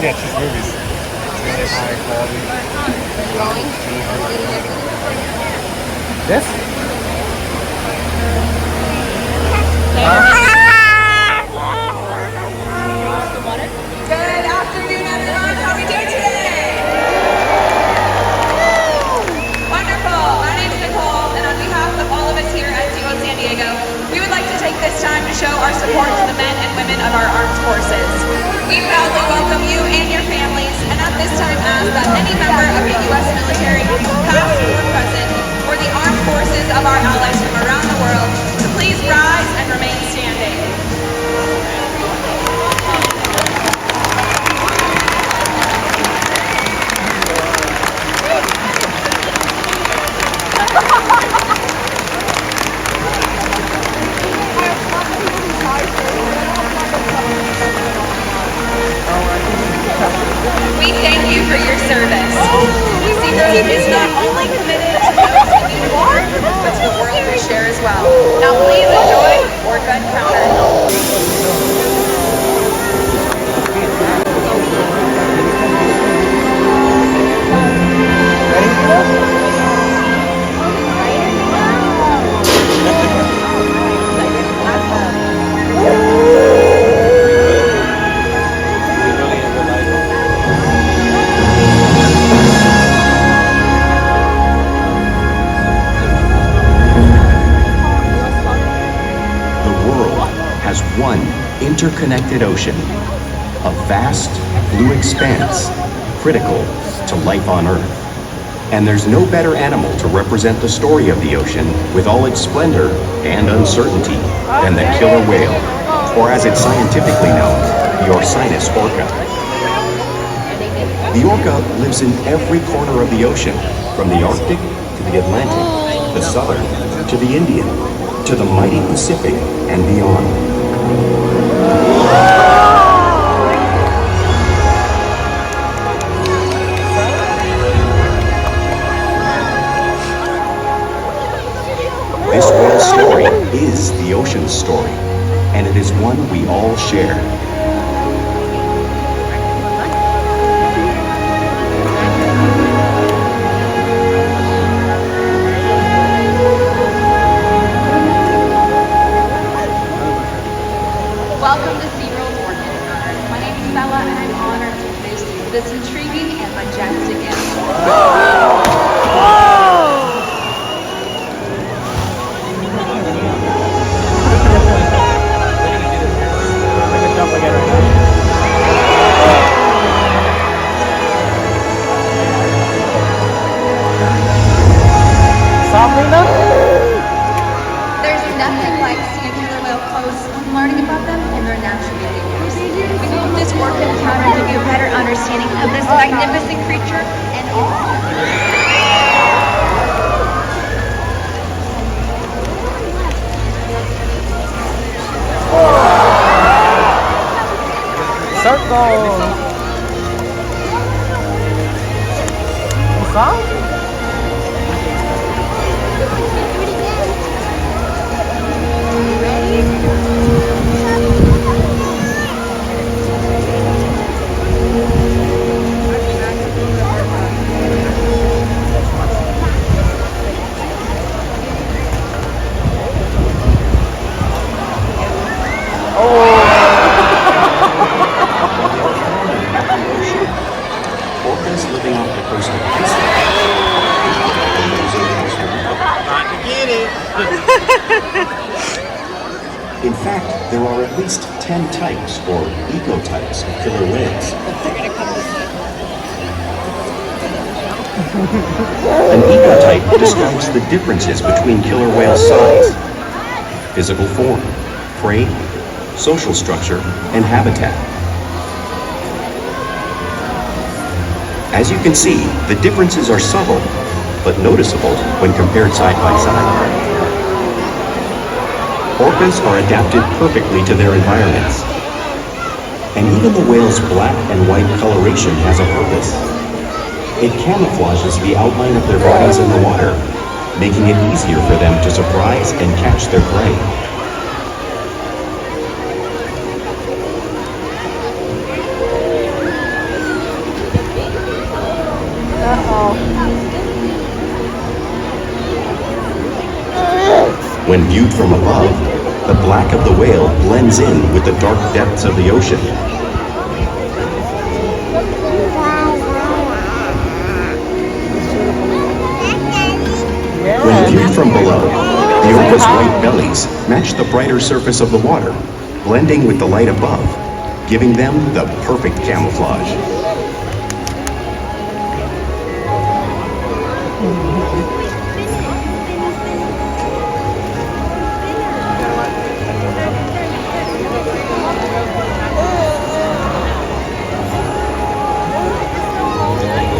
Yeah, it's just movies. It's really high quality. Going? This? Good afternoon, everyone. How are we doing today? Wonderful. My name is Nicole, and on behalf of all of us here at Seaworld San Diego, we would like to take this time to show our support to the men and women of our armed forces. We proudly welcome you and your families, and at this time ask that any member of the U.S. military, past or present, or the armed forces of our allies from around the world, to please rise and remain standing. We thank you for your service. Seaworld is not only committed to those in need of war, but to the world we share as well. Now please enjoy Orca Encounter. One interconnected ocean, a vast blue expanse critical to life on Earth. And there's no better animal to represent the story of the ocean with all its splendor and uncertainty than the killer whale, or as it's scientifically known, the Orcinus orca. The orca lives in every corner of the ocean, from the Arctic to the Atlantic, the Southern to the Indian, to the mighty Pacific and beyond. This whale's story is the ocean's story, and it is one we all share. Welcome to Seaworld Orca Encounter. My name is Bella, and I'm honored to introduce you to this intriguing and majestic animal. There's nothing like seeing a killer whale close and learning about them and their natural behaviors. We hope this Orca Encounter give you a better understanding of this magnificent creature and Circle! What's up? Orcas living off the coast of Iceland. In fact, there are at least 10 types, or ecotypes, of killer whales. An ecotype describes the differences between killer whale size, physical form, prey, social structure, and habitat. As you can see, the differences are subtle, but noticeable when compared side by side. Orcas are adapted perfectly to their environments. And even the whale's black and white coloration has a purpose. It camouflages the outline of their bodies in the water, making it easier for them to surprise and catch their prey. Viewed from above, the black of the whale blends in with the dark depths of the ocean. When viewed from below, the orca's white bellies match the brighter surface of the water, blending with the light above, giving them the perfect camouflage.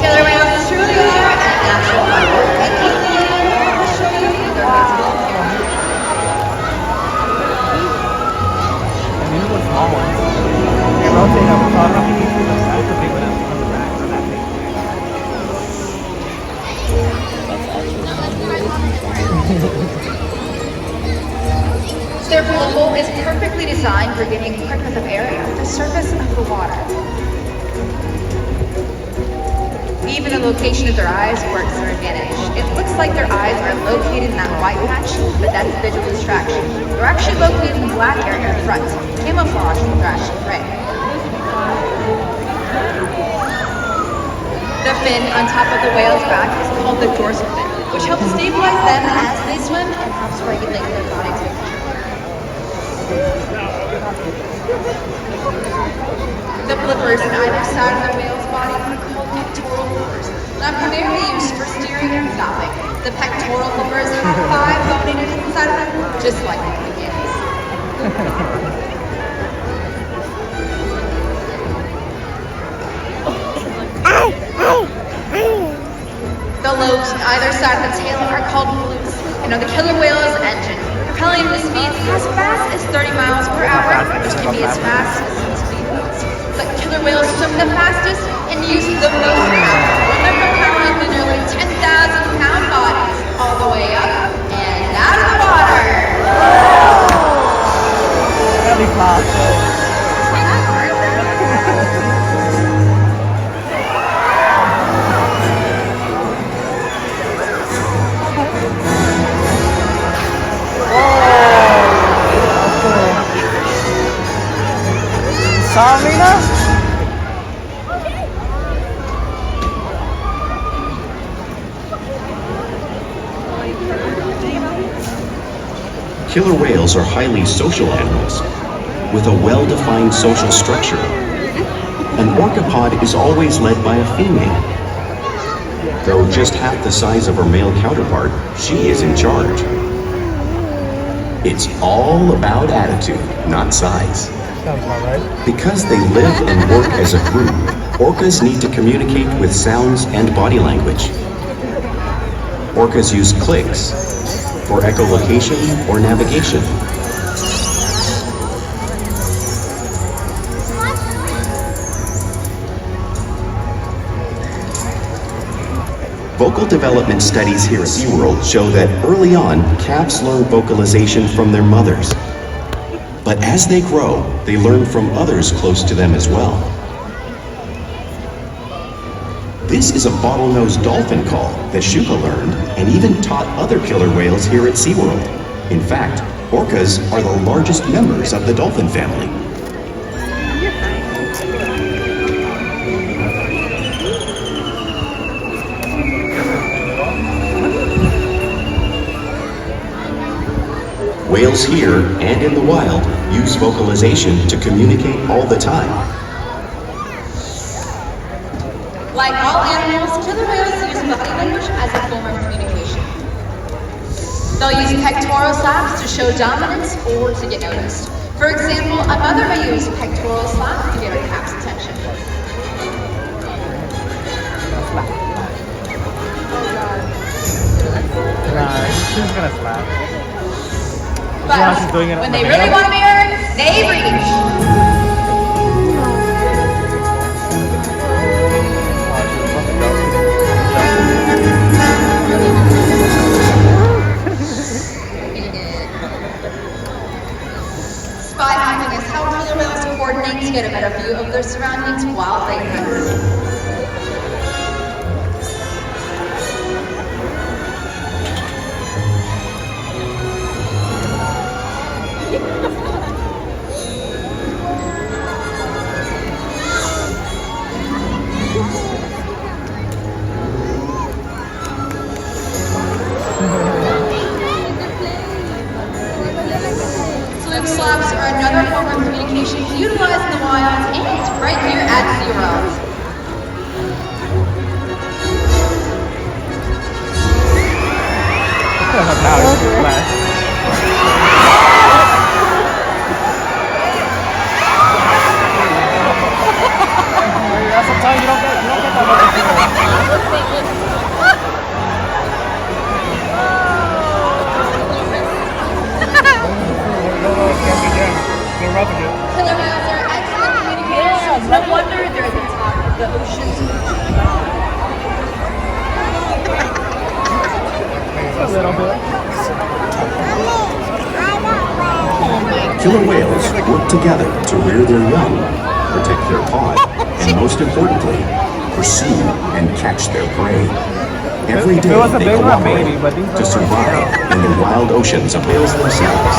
Killer whales truly are a natural wonder. And Caitlin will show you their visible appearance. And these are the small ones. They rotate up the top. That's the big one on the back for that thing. Their blowhole is perfectly designed for getting quick breath of air at the surface of the water. Even the location of their eyes works to their advantage. It looks like their eyes are located in that white patch, but that's visual distraction. They're actually located in the black area in front, camouflage from thrashing prey. The fin on top of the whale's back is called the dorsal fin, which helps stabilize them as they swim and helps regulate their body temperature. The flippers on either side of the whale's body are called pectoral flippers, and are primarily used for steering and stopping. The pectoral flippers have 5 bone units inside of them, just like the begins. The lobes on either side of the tail are called flukes, and are the killer whale's engine, propelling the speeds as fast as 30 miles per hour, which can be as fast as some speedboats. But killer whales swim the fastest and use the most power when they're propelling the nearly 10,000-pound bodies all the way up and out of the water. Really fast. Salina? Killer whales are highly social animals with a well-defined social structure. An orcapod is always led by a female. Though just half the size of her male counterpart, she is in charge. It's all about attitude, not size. Sounds about right. Because they live and work as a group, orcas need to communicate with sounds and body language. Orcas use clicks for echolocation or navigation. Vocal development studies here at Seaworld show that early on, calves learn vocalization from their mothers. But as they grow, they learn from others close to them as well. This is a bottlenose dolphin call that Shuka learned and even taught other killer whales here at Seaworld. In fact, orcas are the largest members of the dolphin family. Whales here and in the wild use vocalization to communicate all the time. Like all animals, killer whales use body language as a form of communication. They'll use pectoral slaps to show dominance or to get noticed. For example, a mother may use pectoral slaps to get her calf's attention. Nah, she's gonna slap. But Yeah, she's doing it when on they the really male. want to be heard, they reach. Spy hopping is how killer whales coordinate to get a better view of their surroundings while they hunt. Fluke slaps are another form of communication utilized in the wild and right here at Seaworld. Sometimes you don't get that Killer whales are excellent communicators. No wonder they're at the top of the ocean. a little bit. Killer whales work together to rear their young, protect their pod, and most importantly, pursue and catch their prey. Every day they cooperate to survive in the wild oceans of whales themselves.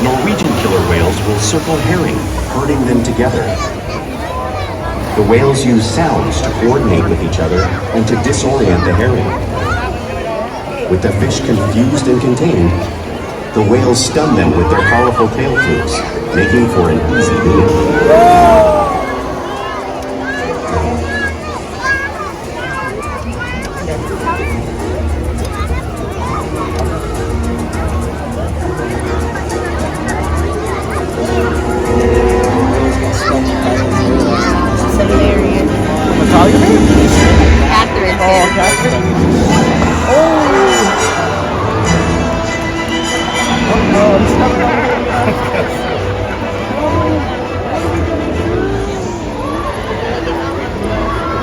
Norwegian killer whales will circle herring, herding them together. The whales use sounds to coordinate with each other and to disorient the herring. With the fish confused and contained, the whales stun them with their powerful tail flukes, making for an easy meal.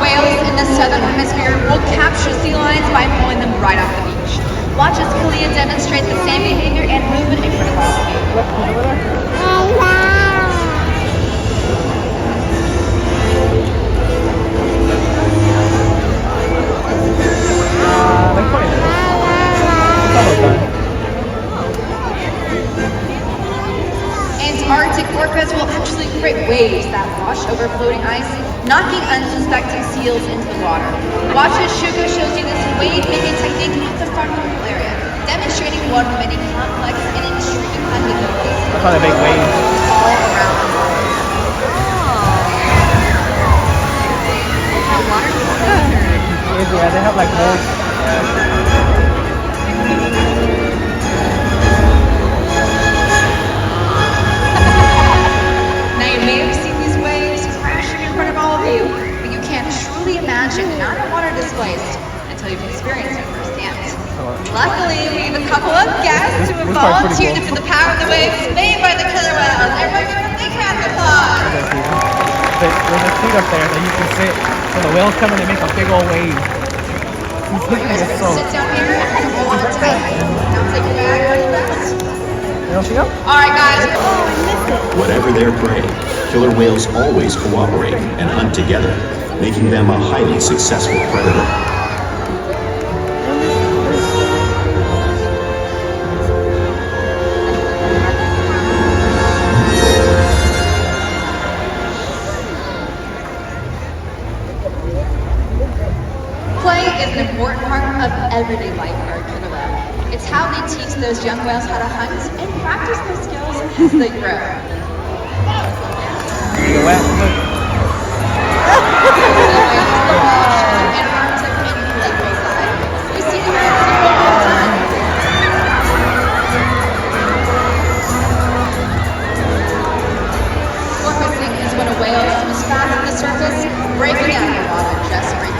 Whales in the southern hemisphere will capture sea lions by pulling them right off the beach. Watch as Kalia demonstrate the same behavior and movement in front of all of you. Antarctic orcas will actually create waves that wash over floating ice, knocking unsuspecting seals into the water. Watch as Shuko shows you this wave-making technique at the front of the pool area, demonstrating one of many complex and intriguing abilities. That's how they make waves. All around the world. Yeah, they have like holes. Now you may have seen these waves crashing in front of all of you, but you can't truly imagine underwater displaced until you've experienced it firsthand. Luckily, we have a couple of guests who have volunteered for the power of the waves made by the killer whales. Everybody give them a big round of applause. There's a seat up there that you can sit. So the whales come and they make a big old wave. You guys are going to sit down here and hold on tight. Don't take your bag or your vest. You don't see them? All right, guys. Whatever their prey, killer whales always cooperate and hunt together, making them a highly successful predator. Play is an important part of everyday life for a killer whale. It's how they teach those young whales how to hunt and practice their skills as they grow. You're wet. Look. And Arctic and playful side. You see the whales all the time. Porpoising is when a whale swims fast to the surface, breaking down the water just for you.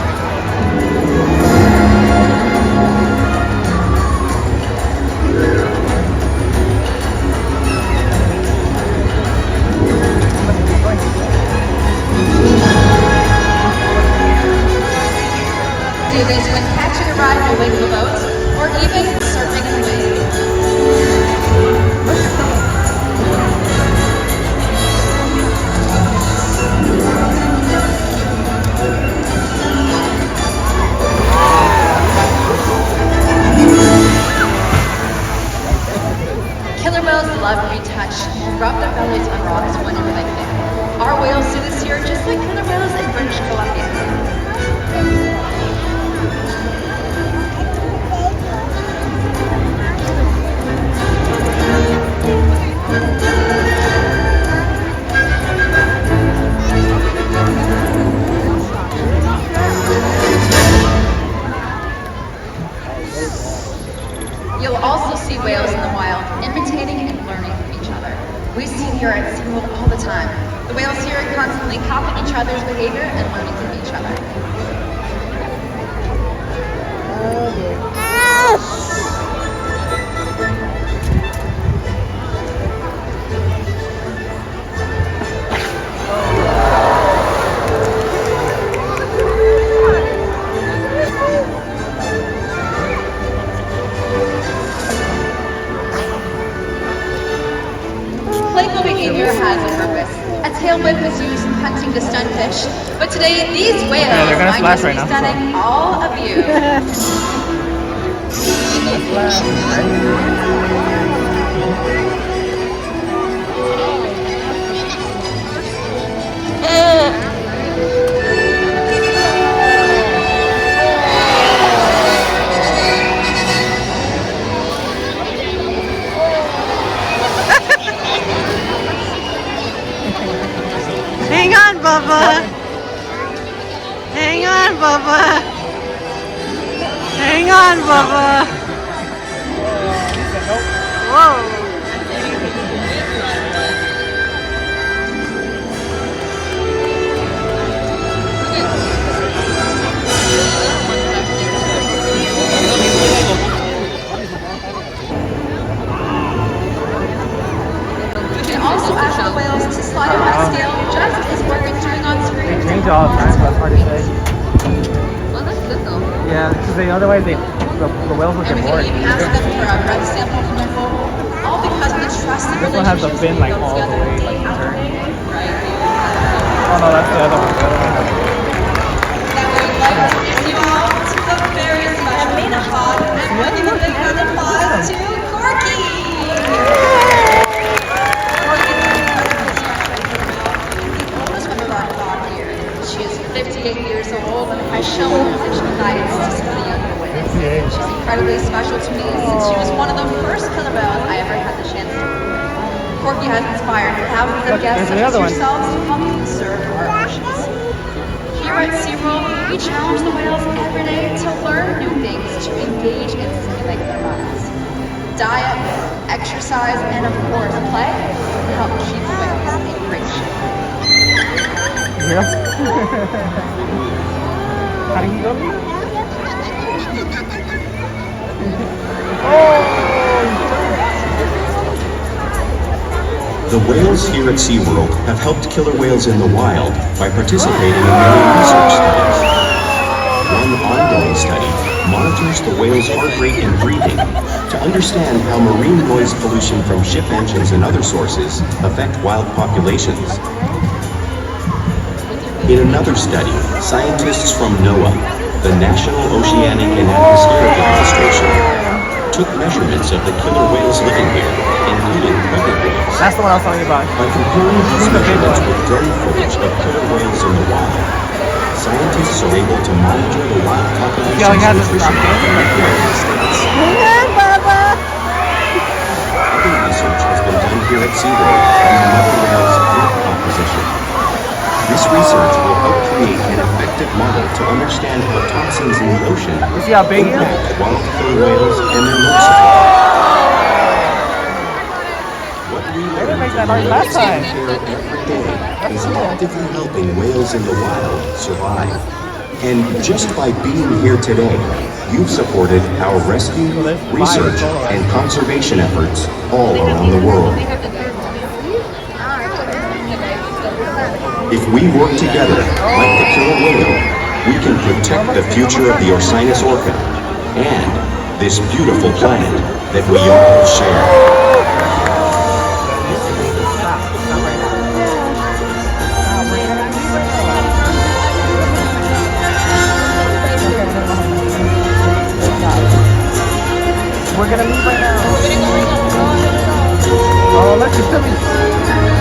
Killer whales love to be touched and rub their bellies on rocks whenever they can. Our whales do this here just like killer whales in British Columbia. You'll also see whales in the wild, imitating and learning from each other. We see it here at Seaworld all the time. The whales here are constantly copying each other's behavior and learning from each other. Playful behavior has a purpose. A tail whip is used in hunting to stun fish, but today these whales they're gonna might splash just right be now, stunning all of you. Hang on, Bubba. Hang on, Bubba. Hang on, Bubba. Whoa. You can also ask the whales to slide on a scale just as Morgan's doing on screen. They change all the time, so it's hard to say. Well, that's good though. Yeah, because otherwise the whales will And get we bored. can even ask them for a breath sample from their bowl, all because of the trust and This one has the relationships fin we like build all the together way day like after turned. day. Right. Oh no, that's the other one. The other one. Now we would like to introduce you all to the very special Mina Hog and bringing a big round of applause to Corky. Corky is an incredibly special female, the oldest member of our flock here. She is 58 years old and has shown knowledge and guidance to some of the younger whales. She's incredibly special to me since she was one of the first killer whales I ever had the chance to work with. Corky has inspired thousands of Look, guests there's such as another one. yourselves to come and serve our missions. Here at Seaworld, we challenge the whales every day to learn new things, to engage and stimulate their minds. Diet, exercise, and of course play help keep the whales in great shape. Yeah. How do you go? The whales here at SeaWorld have helped killer whales in the wild by participating in marine research studies. One ongoing study monitors the whale's heart rate and breathing to understand how marine noise pollution from ship engines and other sources affect wild populations. In another study, scientists from NOAA, the National Oceanic and Atmospheric Administration, took measurements of the killer whales living here, including pregnant whales. That's the one I was talking about. By comparing these measurements with drone footage of killer whales in the wild, scientists are able to monitor the wild population's See how he has his nutrition rocket? in the United States. Hang on, Bubba. Other research has been done here at SeaWorld on the mother whale's milk composition. This research will help create an effective model to understand how toxins in the ocean You see how big he is? impact wild killer whales and their milk supply. What we They didn't learned make that from noise last whales time. here every day is actively helping whales in the wild survive. And just by being here today, you've supported our rescue, research, and conservation efforts all around the world. If we work together, like the killer whale, we can protect the future of the Orcinus orca and this beautiful planet that we all share. We're gonna leave right now. Oh, look, it's coming.